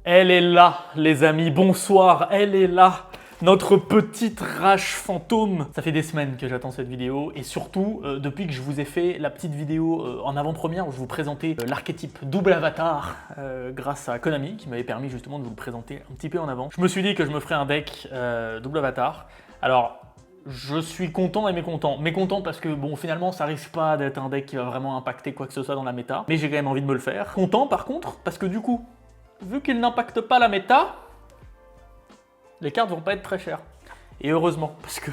Elle est là, les amis, bonsoir, elle est là, notre petite rage fantôme. Ça fait des semaines que j'attends cette vidéo et surtout, depuis que je vous ai fait la petite vidéo en avant-première où je vous présentais l'archétype double avatar grâce à Konami qui m'avait permis justement de vous le présenter un petit peu en avant. Je me suis dit que je me ferais un deck double avatar. Alors, je suis content et mécontent. Mécontent parce que bon, finalement, ça risque pas d'être un deck qui va vraiment impacter quoi que ce soit dans la méta, mais j'ai quand même envie de me le faire. Content par contre parce que du coup, vu qu'il n'impacte pas la méta, les cartes vont pas être très chères. Et heureusement, parce que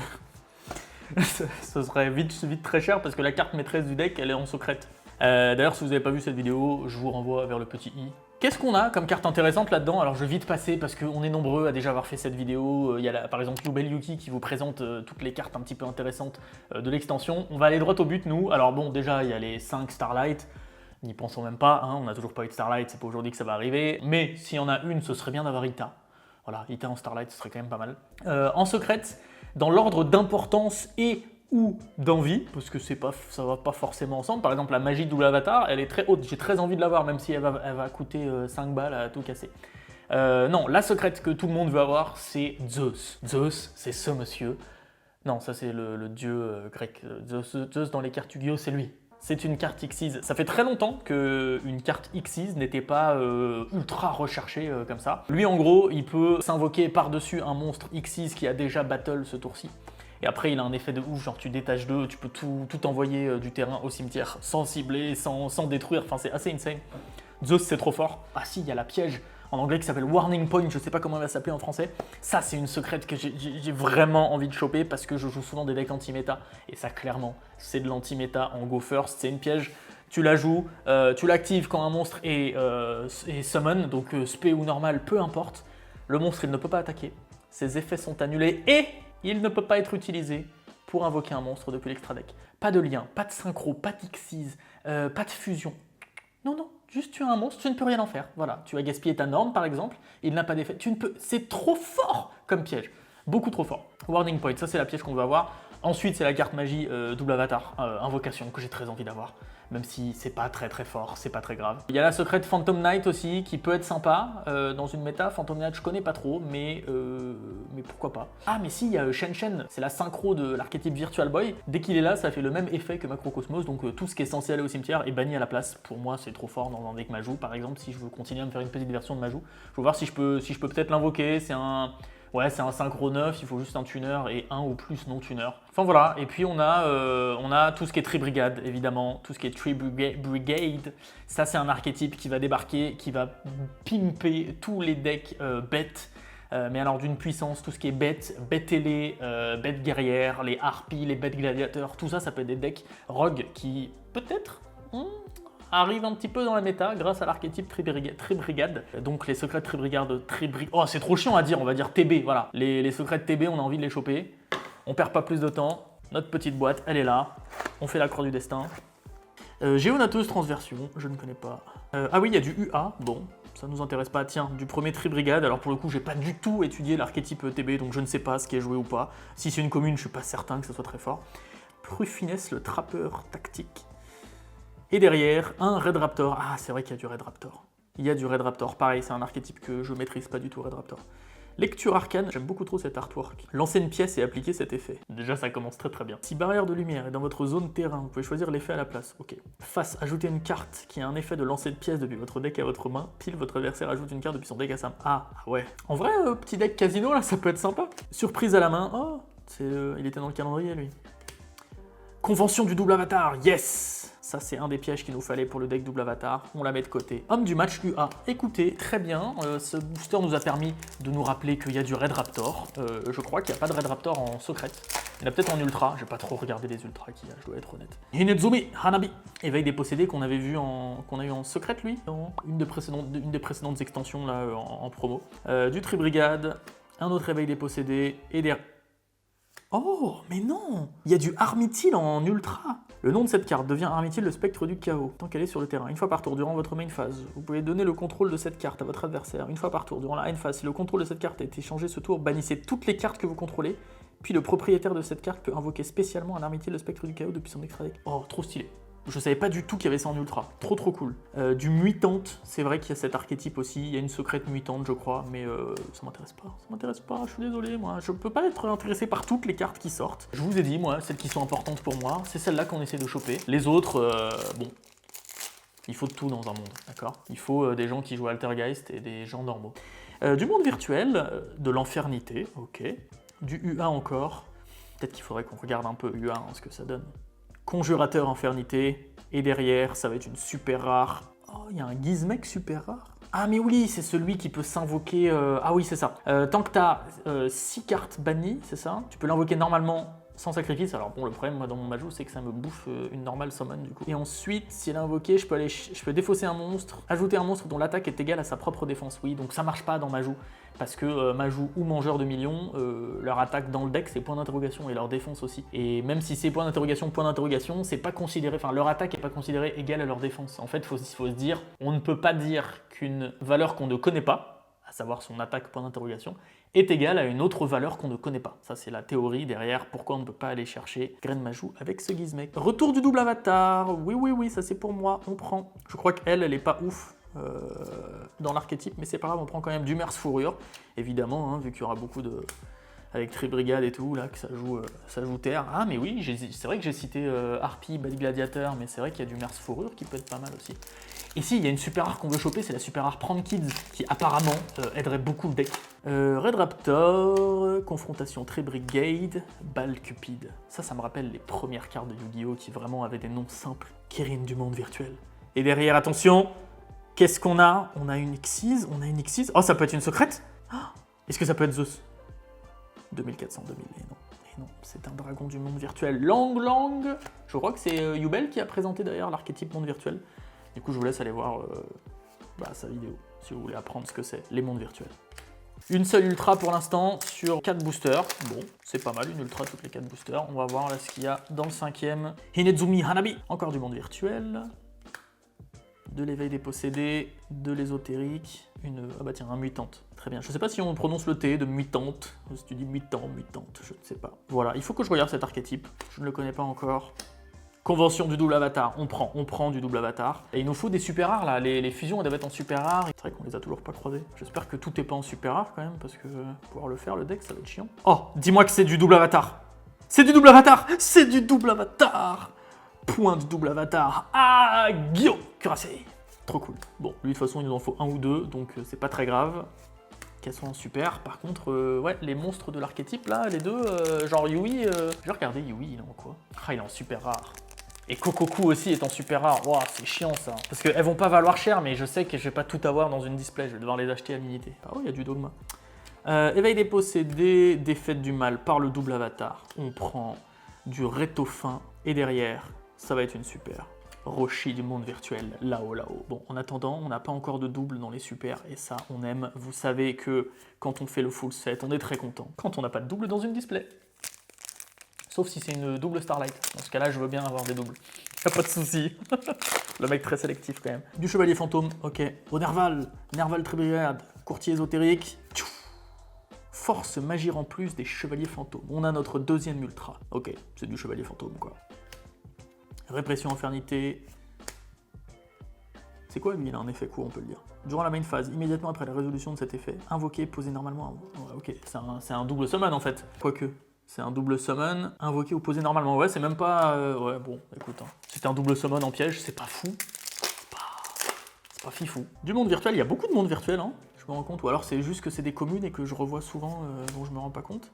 ce serait vite très cher parce que la carte maîtresse du deck, elle est en secrète. D'ailleurs, si vous n'avez pas vu cette vidéo, je vous renvoie vers le petit i. Qu'est-ce qu'on a comme carte intéressante là-dedans? Alors je vais vite passer parce qu'on est nombreux à déjà avoir fait cette vidéo. Il y a par exemple Yubel Yuki qui vous présente toutes les cartes un petit peu intéressantes de l'extension. On va aller droit au but nous. Alors bon, déjà il y a les 5 Starlight. N'y pensons même pas, hein, on n'a toujours pas eu de Starlight, c'est pas aujourd'hui que ça va arriver. Mais s'il y en a une, ce serait bien d'avoir Ita. Voilà, Ita en Starlight, ce serait quand même pas mal. En secrète, dans l'ordre d'importance et ou d'envie, parce que ça va pas forcément ensemble. Par exemple, la magie de double avatar, elle est très haute. J'ai très envie de l'avoir, même si elle va coûter 5 balles à tout casser. Non, la secrète que tout le monde veut avoir, c'est Zeus. Zeus, c'est ce monsieur. Non, ça c'est le dieu grec. Zeus dans les cartes Yu-Gi-Oh, c'est lui. C'est une carte Xyz. Ça fait très longtemps qu'une carte Xyz n'était pas ultra recherchée comme ça. Lui, en gros, il peut s'invoquer par-dessus un monstre Xyz qui a déjà battle ce tour-ci. Et après, il a un effet de ouf, genre tu détaches d'eux, tu peux tout envoyer du terrain au cimetière sans cibler, sans détruire. Enfin, c'est assez insane. Zeus, c'est trop fort. Ah si, il y a la piège en anglais qui s'appelle Warning Point, je sais pas comment elle va s'appeler en français. Ça, c'est une secrète que j'ai vraiment envie de choper parce que je joue souvent des decks anti-méta. Et ça, clairement, c'est de l'anti-méta en go first. C'est une piège, tu la joues, tu l'actives quand un monstre est summon, donc spé ou normal, peu importe. Le monstre, il ne peut pas attaquer. Ses effets sont annulés et il ne peut pas être utilisé pour invoquer un monstre depuis l'extra deck. Pas de lien, pas de synchro, pas d'Xyz, pas de fusion. Non, non. Juste tu as un monstre, tu ne peux rien en faire. Voilà, tu as gaspillé ta norme par exemple, il n'a pas d'effet. Tu ne peux. C'est trop fort comme piège. Beaucoup trop fort. Warning Point, ça c'est la piège qu'on veut avoir. Ensuite, c'est la carte magie double avatar, invocation, que j'ai très envie d'avoir. Même si c'est pas très fort, c'est pas très grave. Il y a la secrète Phantom Knight aussi, qui peut être sympa dans une méta. Phantom Knight, je connais pas trop, mais pourquoi pas. Ah, mais si, il y a Shen Shen, c'est la synchro de l'archétype Virtual Boy. Dès qu'il est là, ça fait le même effet que Macrocosmos, donc tout ce qui est censé aller au cimetière est banni à la place. Pour moi, c'est trop fort dans un deck Majou, par exemple, si je veux continuer à me faire une petite version de Majou. Je veux voir si je peux peut-être l'invoquer, c'est un... Ouais, c'est un synchro 9, il faut juste un tuner et un ou plus non-tuner. Enfin voilà, et puis on a tout ce qui est Tree Brigade, évidemment, tout ce qui est Tree Brigade. Ça, c'est un archétype qui va débarquer, qui va pimper tous les decks bêtes. Mais alors d'une puissance, tout ce qui est bête ailée, bête guerrière, les harpies, les bêtes gladiateurs, tout ça, ça peut être des decks rogue qui, peut-être, arrive un petit peu dans la méta grâce à l'archétype Tree Brigade. Donc les secrets de Tree Brigade, oh c'est trop chiant à dire, on va dire TB, voilà. Les secrets de TB, on a envie de les choper. On perd pas plus de temps. Notre petite boîte, elle est là. On fait la croix du destin. Géonateuse transversion, je ne connais pas. Ah oui, il y a du UA, bon, ça nous intéresse pas. Tiens, du premier Tree Brigade, alors pour le coup, j'ai pas du tout étudié l'archétype TB, donc je ne sais pas ce qui est joué ou pas. Si c'est une commune, je suis pas certain que ce soit très fort. Prufiness, le trappeur tactique. Et derrière, un Red Raptor. Ah, c'est vrai qu'il y a du Red Raptor. Il y a du Red Raptor. Pareil, c'est un archétype que je maîtrise pas du tout, Red Raptor. Lecture arcane, j'aime beaucoup trop cet artwork. Lancer une pièce et appliquer cet effet. Déjà, ça commence très bien. Si barrière de lumière est dans votre zone terrain, vous pouvez choisir l'effet à la place. Ok. Face, ajoutez une carte qui a un effet de lancer de pièce depuis votre deck à votre main. Pile, votre adversaire ajoute une carte depuis son deck à sa main. Ah, ouais. En vrai, petit deck casino, là, ça peut être sympa. Surprise à la main. Oh, il était dans le calendrier, lui. Convention du double avatar, yes! Ça, c'est un des pièges qu'il nous fallait pour le deck double avatar. On la met de côté. Homme du match UA. Écoutez, très bien. Ce booster nous a permis de nous rappeler qu'il y a du Red Raptor. Je crois qu'il n'y a pas de Red Raptor en secrète. Il y en a peut-être en ultra. J'ai pas trop regardé les ultras qu'il y a, je dois être honnête. Hinezumi Hanabi. Éveil des possédés qu'on avait vu qu'on a eu en secrète, lui, dans une des précédentes extensions là, en promo. Du Tree Brigade. Un autre éveil des possédés. Et des... Oh, mais non! Il y a du Armithil en ultra! Le nom de cette carte devient Armithil, le spectre du chaos, tant qu'elle est sur le terrain. Une fois par tour, durant votre main phase, vous pouvez donner le contrôle de cette carte à votre adversaire. Une fois par tour, durant la end phase, si le contrôle de cette carte a été changé ce tour, bannissez toutes les cartes que vous contrôlez, puis le propriétaire de cette carte peut invoquer spécialement un Armithil, le spectre du chaos depuis son extra deck. Oh, trop stylé! Je savais pas du tout qu'il y avait ça en ultra. Trop cool. Du mutante, c'est vrai qu'il y a cet archétype aussi. Il y a une secrète mutante, je crois, mais ça m'intéresse pas. Ça m'intéresse pas, je suis désolé, moi. Je peux pas être intéressé par toutes les cartes qui sortent. Je vous ai dit, moi, celles qui sont importantes pour moi, c'est celles-là qu'on essaie de choper. Les autres, bon, il faut de tout dans un monde, d'accord? Il faut des gens qui jouent à Altergeist et des gens normaux. Du monde virtuel, de l'Enfernité, ok. Du UA encore. Peut-être qu'il faudrait qu'on regarde un peu UA, hein, ce que ça donne. Conjurateur Infernité, et derrière, ça va être une super rare. Oh, il y a un Gizmek super rare. Ah mais oui, c'est celui qui peut s'invoquer... Ah oui, c'est ça. Tant que tu as 6 cartes bannies, c'est ça, tu peux l'invoquer normalement sans sacrifice. Alors bon, le problème, moi, dans mon Majou, c'est que ça me bouffe une normale summon, du coup. Et ensuite, si elle est invoquée, je peux défausser un monstre, ajouter un monstre dont l'attaque est égale à sa propre défense. Oui, donc ça marche pas dans Majou. Parce que Majou ou Mangeur de Millions, leur attaque dans le deck, c'est point d'interrogation, et leur défense aussi. Et même si c'est point d'interrogation, c'est pas considéré... Enfin, leur attaque est pas considérée égale à leur défense. En fait, il faut se dire, on ne peut pas dire qu'une valeur qu'on ne connaît pas, à savoir son attaque point d'interrogation, est égale à une autre valeur qu'on ne connaît pas. Ça, c'est la théorie derrière pourquoi on ne peut pas aller chercher Graine Majou avec ce Gizmek. Retour du double avatar, oui, ça c'est pour moi, on prend. Je crois qu'elle est pas ouf dans l'archétype, mais c'est pas grave, on prend quand même du Merce Fourrure, évidemment, hein, vu qu'il y aura beaucoup de... avec Tribrigade et tout, là, que ça joue terre. Ah mais oui, c'est vrai que j'ai cité Harpie, Bad Gladiator, mais c'est vrai qu'il y a du Merce Fourrure qui peut être pas mal aussi. Ici, il y a une super rare qu'on veut choper, c'est la super rare Prendre Kids, qui apparemment aiderait beaucoup le deck. Red Raptor, Confrontation Tribrigade, Bal Cupid. Ça me rappelle les premières cartes de Yu-Gi-Oh! Qui vraiment avaient des noms simples. Kirin du monde virtuel. Et derrière, attention, qu'est-ce qu'on a? On a une Xyz, Oh, ça peut être une secrète? Est-ce que ça peut être Zeus? 2400, 2000, et non, c'est un dragon du monde virtuel. Lang, je crois que c'est Yubel qui a présenté d'ailleurs l'archétype monde virtuel. Du coup, je vous laisse aller voir sa vidéo, si vous voulez apprendre ce que c'est, les mondes virtuels. Une seule ultra pour l'instant sur 4 boosters. Bon, c'est pas mal, une ultra toutes les 4 boosters. On va voir là ce qu'il y a dans le 5e. Hinezumi Hanabi, encore du monde virtuel. De l'éveil des possédés, de l'ésotérique, un mutante. Très bien, je sais pas si on prononce le T de mutante, si tu dis mutante, je ne sais pas. Voilà, il faut que je regarde cet archétype, je ne le connais pas encore. Convention du double avatar, on prend du double avatar. Et il nous faut des super rares là, les fusions elles doivent être en super rare. C'est vrai qu'on les a toujours pas croisées. J'espère que tout est pas en super rare quand même, parce que pouvoir le faire, le deck, ça va être chiant. Oh, dis-moi que c'est du double avatar. C'est du double avatar. C'est du double avatar. Point du double avatar. Ah, Guillaume Cuirassé. Trop cool. Bon, lui de toute façon il nous en faut un ou deux, donc c'est pas très grave. Qu'elles sont en super. Par contre, ouais, les monstres de l'archétype là, les deux, genre Yui, j'ai regardé Yui, il est en quoi? Ah, il est en super rare. Et Kokoku aussi est en super rare. Waouh, c'est chiant ça. Parce qu'elles vont pas valoir cher, mais je sais que je vais pas tout avoir dans une display, je vais devoir les acheter à l'unité. Ah oui, il y a du dogma. Éveil des possédés, défaite du mal par le double avatar. On prend du Rétofin et derrière, ça va être une super. Roshi du monde virtuel, là-haut. Bon, en attendant, on n'a pas encore de double dans les super, et ça, on aime. Vous savez que quand on fait le full set, on est très content. Quand on n'a pas de double dans une display. Sauf si c'est une double Starlight. Dans ce cas-là, je veux bien avoir des doubles. Y'a pas de souci. Le mec très sélectif quand même. Du chevalier fantôme, ok. Au Nerval Tribrigade, courtier ésotérique. Force magie en plus des chevaliers fantômes. On a notre deuxième ultra. Ok, c'est du chevalier fantôme quoi. Répression infernité. C'est quoi lui? Il a un effet court, on peut le dire. Durant la main phase, immédiatement après la résolution de cet effet, invoquer, poser normalement. Ouais, ok, c'est un double summon en fait. Quoique. C'est un double summon, invoqué ou posé normalement. Ouais, c'est même pas... ouais, bon, écoute. Hein. C'était un double summon en piège, c'est pas fou. C'est pas fifou. Du monde virtuel, il y a beaucoup de monde virtuel, hein, je me rends compte. Ou alors c'est juste que c'est des communes et que je revois souvent, dont je me rends pas compte.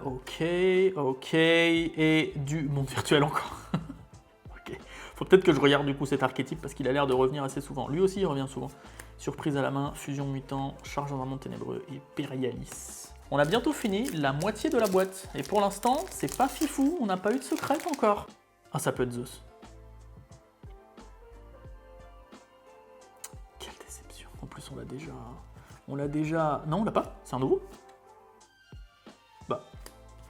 Ok. Et du monde virtuel encore. Ok. Faut peut-être que je regarde du coup cet archétype parce qu'il a l'air de revenir assez souvent. Lui aussi, il revient souvent. Surprise à la main, fusion mutant, charge dans un monde ténébreux et Périalis. On a bientôt fini la moitié de la boîte. Et pour l'instant, c'est pas fifou, on n'a pas eu de secret encore. Ah, ça peut être Zeus. Quelle déception. En plus, on l'a déjà... Non, on l'a pas. C'est un nouveau. Bah.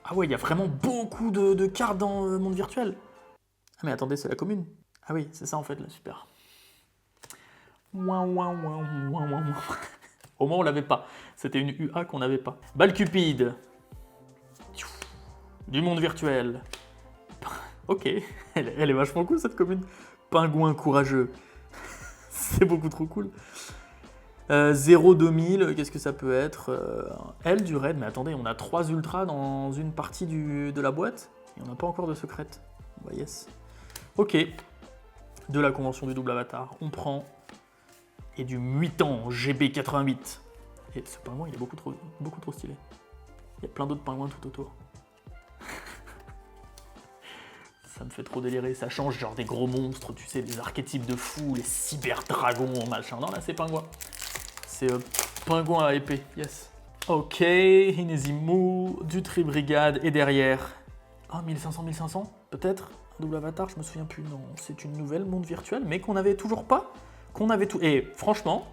Ah ouais, il y a vraiment beaucoup de cartes dans le monde virtuel. Ah mais attendez, c'est la commune. Ah oui, c'est ça en fait, là, super. Au moins on l'avait pas, c'était une UA qu'on n'avait pas. Bal Cupid. Du monde virtuel. Ok, elle est vachement cool cette commune. Pingouin courageux. C'est beaucoup trop cool. 0-2000, qu'est-ce que ça peut être L du raid, mais attendez, on a 3 ultras dans une partie de la boîte et on n'a pas encore de secrète. Bah yes. Ok. De la convention du double avatar, on prend. Et du mutant GB88. Et ce pingouin, il est beaucoup trop stylé. Il y a plein d'autres pingouins tout autour. Ça me fait trop délirer, ça change genre des gros monstres, tu sais, des archétypes de fous, les cyberdragons, machin. Non, là, c'est pingouin. C'est pingouin à épée, yes. Ok, Hinezimu, du Tribrigade, et derrière... Oh, 1500, peut-être un double avatar, je me souviens plus, non. C'est une nouvelle monde virtuel, mais qu'on avait toujours pas. Qu'on avait tout... Et franchement,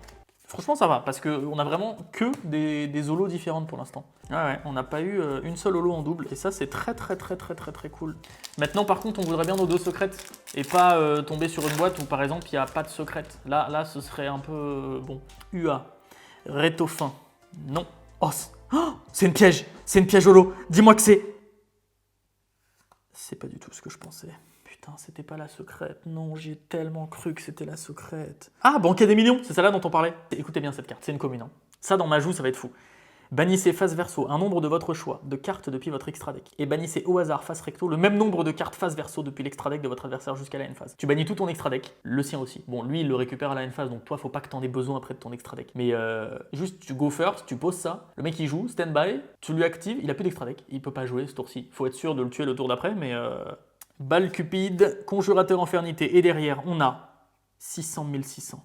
ça va, parce qu'on a vraiment que des holos différentes pour l'instant. Ouais, on n'a pas eu une seule holo en double, et ça, c'est très cool. Maintenant, par contre, on voudrait bien nos 2 secrètes, et pas tomber sur une boîte où, par exemple, il n'y a pas de secrète. Là, ce serait un peu... bon. UA. Rétofin. Non. Oh, c'est une piège. C'est une piège holo. Dis-moi que c'est... C'est pas du tout ce que je pensais. Putain, c'était pas la secrète. Non, j'y ai tellement cru que c'était la secrète. Ah, Banquet des millions, c'est celle-là dont on parlait. Écoutez bien cette carte, c'est une commune. Hein. Ça, dans ma joue, ça va être fou. Bannissez face verso un nombre de votre choix de cartes depuis votre extra deck. Et bannissez au hasard face recto le même nombre de cartes face verso depuis l'extra deck de votre adversaire jusqu'à la end phase. Tu bannis tout ton extra deck, le sien aussi. Bon, lui, il le récupère à la end phase, donc toi, faut pas que t'en aies besoin après de ton extra deck. Mais juste, tu go first, tu poses ça, le mec il joue, stand by, tu lui actives, il a plus d'extra deck, il peut pas jouer ce tour-ci. Faut être sûr de le tuer le tour d'après, mais... Balle cupide, conjurateur infernité, et derrière, on a 600 600.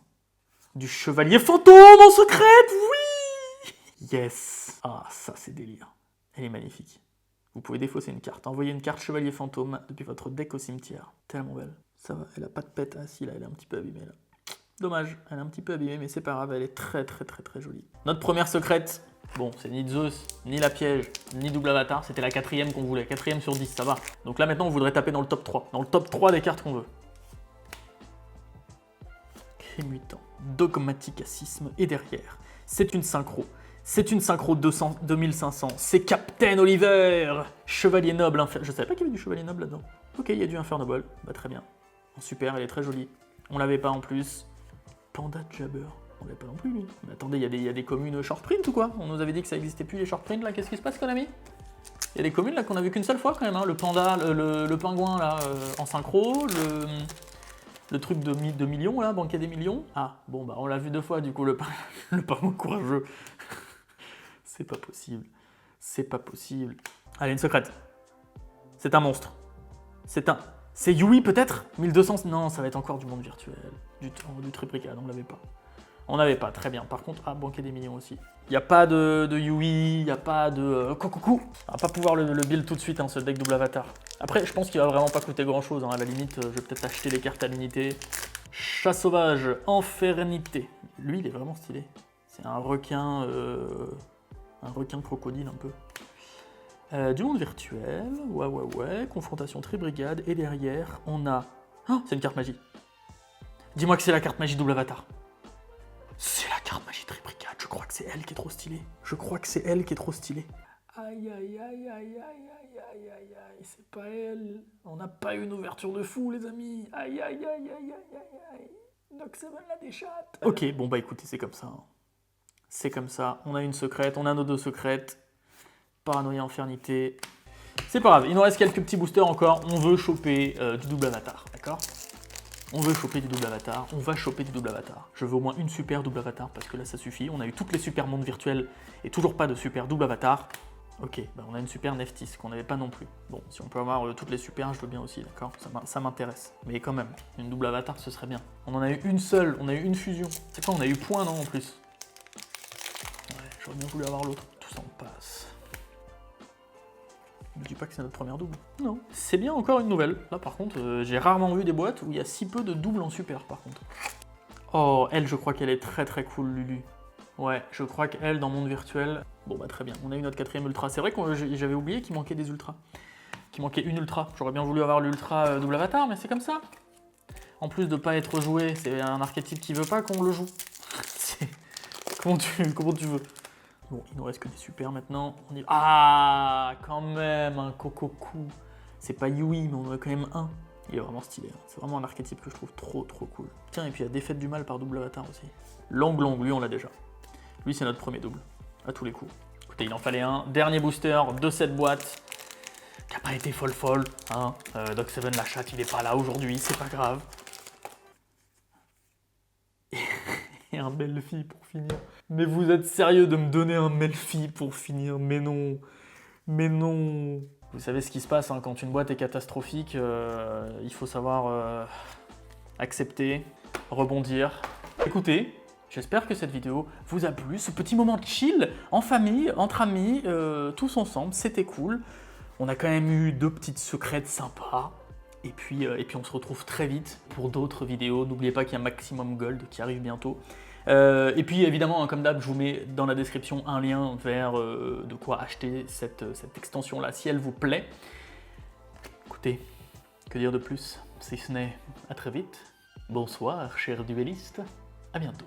Du chevalier fantôme en secrète, oui! Yes! Ah, ça c'est délire. Elle est magnifique. Vous pouvez défausser une carte. Envoyez une carte chevalier fantôme depuis votre deck au cimetière. Tellement belle. Ça va, elle a pas de pète. Ah si, là, elle est un petit peu abîmée, là. Dommage, elle est un petit peu abîmée, mais c'est pas grave, elle est très jolie. Notre première secrète, bon, c'est ni Zeus, ni la piège, ni double avatar, c'était la 4ème qu'on voulait. 4ème sur 10, ça va. Donc là, maintenant, on voudrait taper dans le top 3. Dans le top 3 des cartes qu'on veut. Mutant, dogmaticacisme, et derrière, c'est une synchro. C'est une synchro 2500, c'est Captain Oliver, chevalier noble, je savais pas qu'il y avait du chevalier noble là-dedans. Ok, il y a du Inferno Ball, bah très bien. Super, elle est très jolie. On l'avait pas en plus. Panda Jabber, on l'avait pas non plus lui. Mais attendez, il y a des communes short print ou quoi? On nous avait dit que ça existait plus les short print là, qu'est-ce qui se passe Konami? Il y a des communes là qu'on a vu qu'une seule fois quand même, hein. Le panda, le pingouin là en synchro, le truc de millions là, banquet des millions. Ah, bon bah on l'a vu 2 fois du coup, le pingouin courageux. C'est pas possible. C'est pas possible. Allez, une secrète. C'est un monstre. C'est Yui peut-être 1200. Non, ça va être encore du monde virtuel. Du Tribrigade, on l'avait pas. On n'avait pas, très bien. Par contre, banquet des millions aussi. Il n'y a pas de Yui, il n'y a pas de Kokoku. On va pas pouvoir le build tout de suite, hein, ce deck double avatar. Après, je pense qu'il va vraiment pas coûter grand chose. Hein. À la limite, je vais peut-être acheter les cartes à l'unité. Chat sauvage, infernité. Lui, il est vraiment stylé. C'est un requin crocodile un peu. Du monde virtuel, ouais. Confrontation Tribrigade. Et derrière, on a... Oh, c'est une carte magie. Dis-moi que c'est la carte magie double avatar. C'est la carte magie Tribrigade, je crois que c'est elle qui est trop stylée. Aïe, c'est pas elle. On n'a pas eu une ouverture de fou, les amis. Aïe. Noxeven la déchatte. Ok, bon bah écoutez, c'est comme ça. Hein. C'est comme ça, on a une secrète, on a nos 2 secrètes. Paranoïa, infernité. C'est pas grave, il nous reste quelques petits boosters encore. On veut choper du double avatar, d'accord? On veut choper du double avatar, on va choper du double avatar. Je veux au moins une super double avatar parce que là ça suffit. On a eu toutes les super mondes virtuels et toujours pas de super double avatar. Ok, bah on a une super Neftis qu'on n'avait pas non plus. Bon, si on peut avoir toutes les super, je veux bien aussi, d'accord? Ça m'intéresse. Mais quand même, une double avatar ce serait bien. On en a eu une seule, on a eu une fusion. C'est quoi, on a eu point non en plus? Ouais, j'aurais bien voulu avoir l'autre. Tout ça on passe. Ne dis pas que c'est notre première double. Non. C'est bien encore une nouvelle. Là par contre, j'ai rarement vu des boîtes où il y a si peu de doubles en super par contre. Oh, elle je crois qu'elle est très cool Lulu. Ouais, je crois qu'elle dans monde virtuel... Bon bah très bien, on a eu notre 4ème ultra. C'est vrai que j'avais oublié qu'il manquait des ultras. Qu'il manquait une ultra. J'aurais bien voulu avoir l'ultra double avatar, mais c'est comme ça. En plus de pas être joué, c'est un archétype qui veut pas qu'on le joue. Comment tu veux? Bon, il nous reste que des super maintenant. Ah, quand même, un Kokoku. C'est pas Yui, mais on en a quand même un. Il est vraiment stylé, hein. C'est vraiment un archétype que je trouve trop cool. Tiens, et puis il y a Défaite du Mal par double avatar aussi. Long, lui on l'a déjà. Lui c'est notre premier double, à tous les coups. Écoutez, il en fallait un. Dernier booster de cette boîte, qui a pas été folle, hein. Doc Seven la chatte, il est pas là aujourd'hui, c'est pas grave. Et un Melfi pour finir. Mais vous êtes sérieux de me donner un Melfi pour finir? Mais non. Vous savez ce qui se passe, hein, quand une boîte est catastrophique, il faut savoir accepter, rebondir. Écoutez, j'espère que cette vidéo vous a plu, ce petit moment de chill, en famille, entre amis, tous ensemble, c'était cool. On a quand même eu 2 petites secrètes sympas. Et puis on se retrouve très vite pour d'autres vidéos. N'oubliez pas qu'il y a Maximum Gold qui arrive bientôt. Et puis évidemment, hein, comme d'hab, je vous mets dans la description un lien vers de quoi acheter cette extension-là, si elle vous plaît. Écoutez, que dire de plus, si ce n'est à très vite. Bonsoir, chers duellistes, à bientôt.